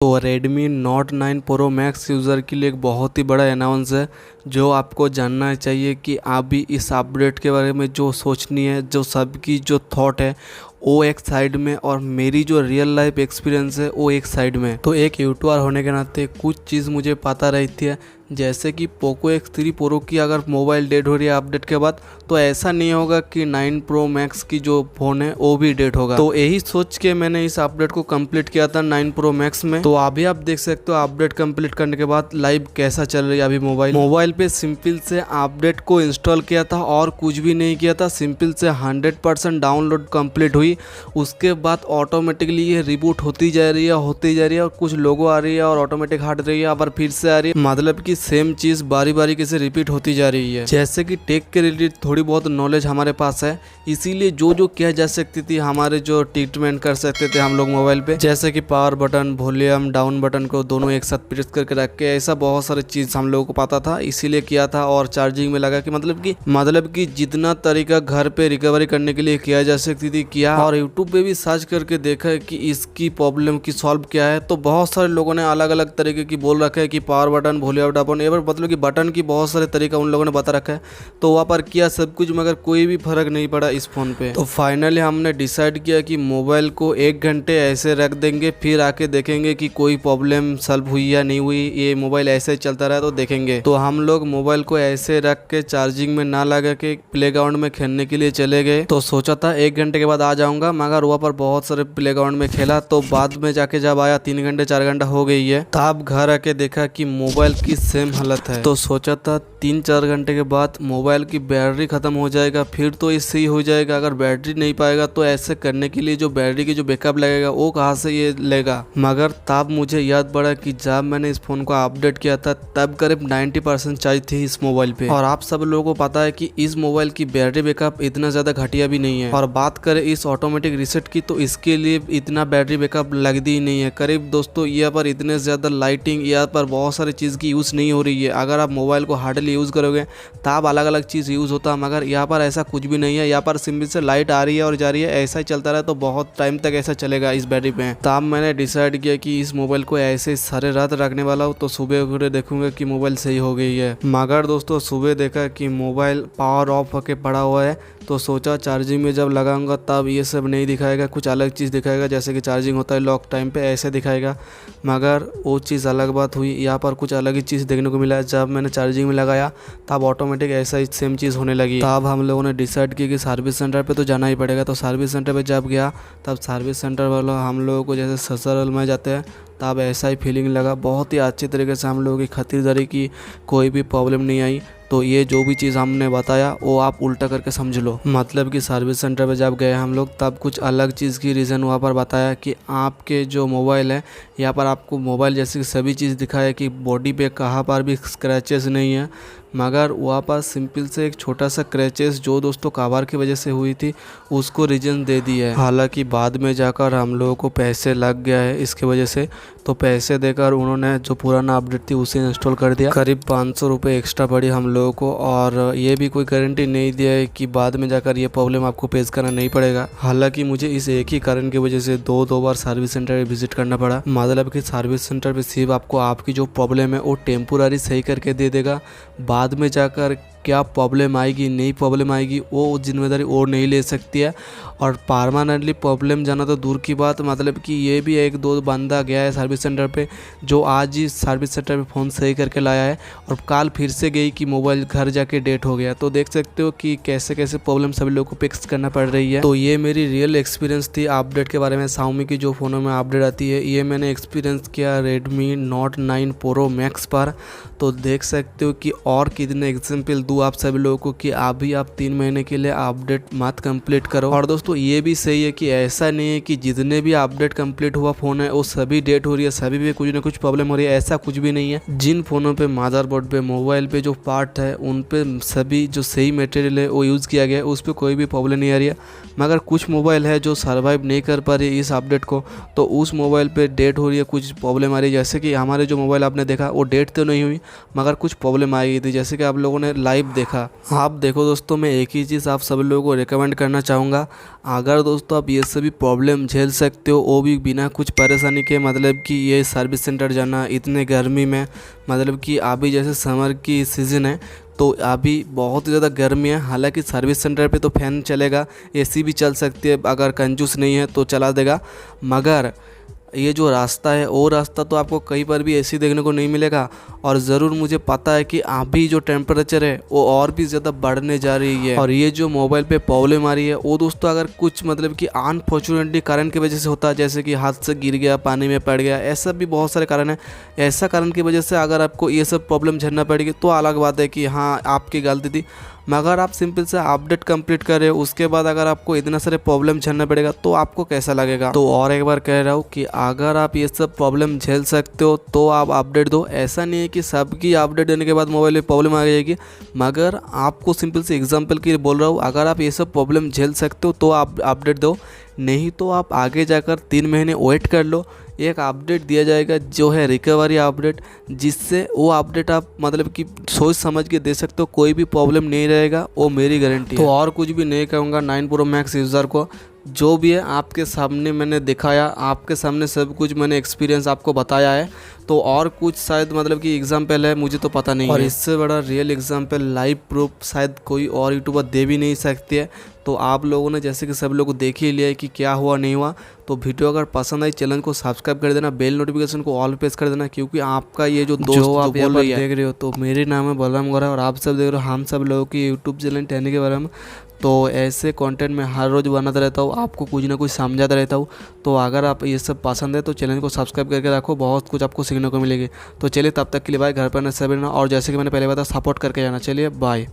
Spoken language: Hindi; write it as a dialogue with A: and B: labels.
A: तो Redmi Note 9 Pro Max user के लिए एक बहुत ही बड़ा अनाउंस है जो आपको जानना चाहिए कि आप भी इस अपडेट के बारे में जो सोचनी है, जो सबकी जो थॉट है वो एक साइड में और मेरी जो रियल लाइफ एक्सपीरियंस है वो एक साइड में। तो एक यूट्यूबर होने के नाते कुछ चीज़ मुझे पता रहती है, जैसे कि पोको X3 Pro की अगर मोबाइल डेट हो रही है अपडेट के बाद, तो ऐसा नहीं होगा कि 9 Pro Max की जो फ़ोन है वो भी डेट होगा। तो यही सोच के मैंने इस अपडेट को कंप्लीट किया था 9 Pro Max में। तो अभी आप देख सकते हो अपडेट कंप्लीट करने के बाद लाइव कैसा चल रही है अभी मोबाइल पे सिंपल से अपडेट को इंस्टॉल किया था और कुछ भी नहीं किया था। सिंपल से 100% डाउनलोड कंप्लीट हुई, उसके बाद ऑटोमेटिकली ये रिबूट होती जा रही है और कुछ लोगो आ रही है और ऑटोमेटिक हट रही है, आবার फिर से आ रही है। मतलब कि सेम चीज़ बारी बारी कैसे रिपीट होती जा रही है। जैसे कि टेक के रिलेटेड थोड़ी बहुत नॉलेज हमारे पास है, इसीलिए जो जो किया जा सकती थी हमारे जो ट्रीटमेंट कर सकते थे हम लोग मोबाइल पे, जैसे कि power button, volume down button को दोनों एक साथ प्रेस करके रख के, ऐसा बहुत सारी चीज़ हम लोगों को पता था, इसीलिए किया था। और चार्जिंग में लगा कि मतलब कि जितना तरीका घर पे रिकवरी करने के लिए किया जा सकती थी किया। और यूट्यूब पे भी सर्च करके देखा कि इसकी प्रॉब्लम की सॉल्व क्या है, तो बहुत सारे लोगों ने अलग अलग तरीके की बोल रखा है कि power button, volume down, ever मतलब कि बटन की बहुत सारे तरीका उन लोगों ने बता रखा है। तो वहाँ पर किया सब कुछ, मगर कोई भी फर्क नहीं पड़ा इस फ़ोन पे। तो फाइनली हमने डिसाइड किया कि मोबाइल को 1 घंटे ऐसे रख देंगे, फिर आके देखेंगे कि कोई प्रॉब्लम सॉल्व हुई या नहीं हुई। ये मोबाइल ऐसे चलता रहा तो देखेंगे। तो हम लोग मोबाइल को ऐसे रख के चार्जिंग में ना लगा के प्लेग्राउंड में खेलने के लिए चले गए। तो सोचा था 1 घंटे के बाद आ जाऊंगा, मगर वहाँ पर बहुत सारे प्लेग्राउंड में खेला। तो बाद में जाके जब आया 3 घंटे 4 घंटा हो गई है, तब घर आके देखा कि मोबाइल की सेम हालत है। तो सोचा था 3-4 घंटे के बाद मोबाइल की बैटरी खत्म हो जाएगा, फिर तो इससे ही हो जाएगा। अगर बैटरी नहीं पाएगा तो ऐसे करने के लिए जो बैटरी की जो बैकअप लगेगा वो कहाँ से ये लेगा। मगर तब मुझे याद पड़ा कि जब मैंने इस फोन को अपडेट किया था तब करीब 90% चार्ज थी इस मोबाइल पे। और आप सब लोगों को पता है कि इस मोबाइल की बैटरी बैकअप इतना ज्यादा घटिया भी नहीं है। और बात करें इस ऑटोमेटिक रीसेट की, तो इसके लिए इतना बैटरी बैकअप लगती ही नहीं है। करीब दोस्तों यहाँ पर इतने ज्यादा लाइटिंग, यहाँ पर बहुत सारी चीज की यूज नहीं हो रही है। अगर आप मोबाइल को हार्डली यूज करोगे तब अलग अलग चीज यूज होता है, मगर यहाँ पर ऐसा कुछ भी नहीं है। यहाँ पर सिंपल से लाइट आ रही है और जा रही है, ऐसा ही चलता रहा तो बहुत टाइम तक ऐसा चलेगा इस बैटरी पे। तब मैंने डिसाइड किया कि इस मोबाइल को ऐसे सारे रात रखने वाला हूँ, तो सुबह उठे देखूंगा कि मोबाइल सही हो गई है। मगर दोस्तों सुबह देखा कि मोबाइल पावर ऑफ होके पड़ा हुआ है, तो सोचा चार्जिंग में जब लगाऊंगा तब ये सब नहीं दिखाएगा, कुछ अलग चीज़ दिखाएगा, जैसे कि चार्जिंग होता है लॉक टाइम पे ऐसे दिखाएगा। मगर वो चीज़ अलग बात हुई, यहाँ पर कुछ अलग ही चीज़ देखने को मिला। जब मैंने चार्जिंग में लगाया तब ऑटोमेटिक ऐसा ही सेम चीज़ होने लगी। तब हम लोगों ने डिसाइड किया कि सर्विस सेंटर पे तो जाना ही पड़ेगा। तो सर्विस सेंटर पे जब गया तब सर्विस सेंटर वालों हम लोगों को जैसे ससुराल में जाते हैं तब ऐसा ही फीलिंग लगा। बहुत ही अच्छे तरीके से हम लोगों की खातिरदारी की, कोई भी प्रॉब्लम नहीं आई। तो ये जो भी चीज़ हमने बताया वो आप उल्टा करके समझ लो। मतलब कि सर्विस सेंटर पे जब गए हम लोग तब कुछ अलग चीज़ की रीज़न वहाँ पर बताया कि आपके जो मोबाइल है, यहाँ पर आपको मोबाइल जैसी सभी चीज़ दिखाया कि बॉडी पे कहाँ पर भी स्क्रैचेस नहीं है, मगर वहाँ पर सिंपल से एक छोटा सा क्रैचेस जो दोस्तों कवर की वजह से हुई थी उसको रीजन दे दिया है। हालांकि बाद में जाकर हम लोगों को पैसे लग गया है इसके वजह से, तो पैसे देकर उन्होंने जो पुराना अपडेट थी उसे इंस्टॉल कर दिया। करीब 500 रुपये एक्स्ट्रा पड़ी हम लोगों को। और ये भी कोई गारंटी नहीं दिया है कि बाद में जाकर ये प्रॉब्लम आपको फेस करना नहीं पड़ेगा। हालांकि मुझे इस एक ही कारण की वजह से दो बार सर्विस सेंटर विजिट करना पड़ा। मतलब कि सर्विस सेंटर पे सिर्फ आपको आपकी जो प्रॉब्लम है वो टेम्पोररी सही करके दे देगा, बाद में जाकर क्या प्रॉब्लम आएगी नहीं प्रॉब्लम आएगी वो जिम्मेदारी और नहीं ले सकती है। और परमानेंटली प्रॉब्लम जाना तो दूर की बात, मतलब कि ये भी एक दो बंदा गया है सर्विस सेंटर पे जो आज ही सर्विस सेंटर पे फ़ोन सही करके लाया है और कल फिर से गई कि मोबाइल घर जाके डेट हो गया। तो देख सकते हो कि कैसे कैसे प्रॉब्लम सभी लोगों को फिक्स करना पड़ रही है। तो ये मेरी रियल एक्सपीरियंस थी अपडेट के बारे में। Xiaomi की जो फ़ोनों में अपडेट आती है ये मैंने एक्सपीरियंस किया Redmi Note 9 Pro Max पर। तो देख सकते हो कि और कितने एग्जाम्पल दूँ आप सभी लोगों को कि अभी आप 3 महीने के लिए अपडेट मत कंप्लीट करो। और दोस्तों ये भी सही है कि ऐसा नहीं है कि जितने भी अपडेट कंप्लीट हुआ फ़ोन है वो सभी डेट हो रही है, सभी पे कुछ ना कुछ प्रॉब्लम हो रही है, ऐसा कुछ भी नहीं है। जिन फ़ोनों पे मदरबोर्ड पे मोबाइल पे जो पार्ट है उन पे सभी जो सही मटेरियल है वो यूज़ किया गया है, उस पर कोई भी प्रॉब्लम नहीं आ रही है। मगर कुछ मोबाइल है जो सर्वाइव नहीं कर पा रही इस अपडेट को, तो उस मोबाइल पर डेट हो रही है, कुछ प्रॉब्लम आ रही है। जैसे कि हमारे जो मोबाइल आपने देखा वो डेट तो नहीं हुई मगर कुछ प्रॉब्लम आ गई थी। जैसे कि आप लोगों ने लाइव देखा। आप देखो दोस्तों, मैं एक ही चीज़ आप सब लोगों को रिकमेंड करना चाहूँगा, अगर दोस्तों आप ये सभी प्रॉब्लम झेल सकते हो वो भी बिना कुछ परेशानी के, मतलब कि ये सर्विस सेंटर जाना इतने गर्मी में, मतलब कि अभी जैसे समर की सीज़न है तो अभी बहुत ही ज़्यादा गर्मी है। हालांकि सर्विस सेंटर पे तो फ़ैन चलेगा, एसी भी चल सकती है, अगर कंजूस नहीं है तो चला देगा, मगर ये जो रास्ता है वो रास्ता तो आपको कहीं पर भी ऐसी देखने को नहीं मिलेगा। और ज़रूर मुझे पता है कि अभी जो टेम्परेचर है वो और भी ज़्यादा बढ़ने जा रही है। और ये जो मोबाइल पे प्रॉब्लम आ रही है वो दोस्तों अगर कुछ मतलब कि अनफॉर्चुनेटली कारण की वजह से होता है, जैसे कि हाथ से गिर गया, पानी में पड़ गया, ऐसा भी बहुत सारे कारण है। ऐसा कारण की वजह से अगर आपको ये सब प्रॉब्लम झेलना पड़ेगी तो अलग बात है कि हाँ आपकी गलती थी, मगर आप सिंपल से अपडेट कंप्लीट कर रहे हो उसके बाद अगर आपको इतना सारे प्रॉब्लम झेलना पड़ेगा तो आपको कैसा लगेगा। तो और एक बार कह रहा हूँ कि अगर आप ये सब प्रॉब्लम झेल सकते हो तो आप अपडेट दो। ऐसा नहीं है कि सबकी अपडेट देने के बाद मोबाइल में प्रॉब्लम आ जाएगी, मगर आपको सिंपल से एग्जांपल के लिए बोल रहा हूँ, अगर आप ये सब प्रॉब्लम झेल सकते हो तो आप अपडेट दो, नहीं तो आप आगे जाकर 3 महीने वेट कर लो। एक अपडेट दिया जाएगा जो है रिकवरी अपडेट, जिससे वो अपडेट आप मतलब कि सोच समझ के दे सकते हो, कोई भी प्रॉब्लम नहीं रहेगा, वो मेरी गारंटी है। तो और कुछ भी नहीं कहूँगा 9 प्रो मैक्स यूज़र को, जो भी है आपके सामने मैंने दिखाया, आपके सामने सब कुछ मैंने एक्सपीरियंस आपको बताया है। तो और कुछ शायद मतलब कि एग्जाम्पल है मुझे तो पता नहीं है, और इससे बड़ा रियल एग्जाम्पल लाइव प्रूफ शायद कोई और यूट्यूबर दे भी नहीं सकती है। तो आप लोगों ने जैसे कि सब लोग देख ही लिया है कि क्या हुआ नहीं हुआ। तो वीडियो अगर पसंद आई चैनल को सब्सक्राइब कर देना, बेल नोटिफिकेशन को ऑल प्रेस कर देना, क्योंकि आपका ये जो दोस्त जो आप बोल रही है देख रहे हो, तो मेरे नाम है बलराम गौरा और आप सब देख रहे हो हम सब लोगों की यूट्यूब चैनल टहनी के बारे में। तो ऐसे कंटेंट मैं हर रोज़ बनाता रहता हूँ, आपको कुछ ना कुछ समझाता रहता हूँ। तो अगर आप ये सब पसंद है तो चैनल को सब्सक्राइब करके रखो, बहुत कुछ आपको सीखने को मिलेगी। तो चलिए तब तक के लिए बाय, घर पर न सब रहना, और जैसे कि मैंने पहले बताया सपोर्ट करके जाना। चलिए बाय।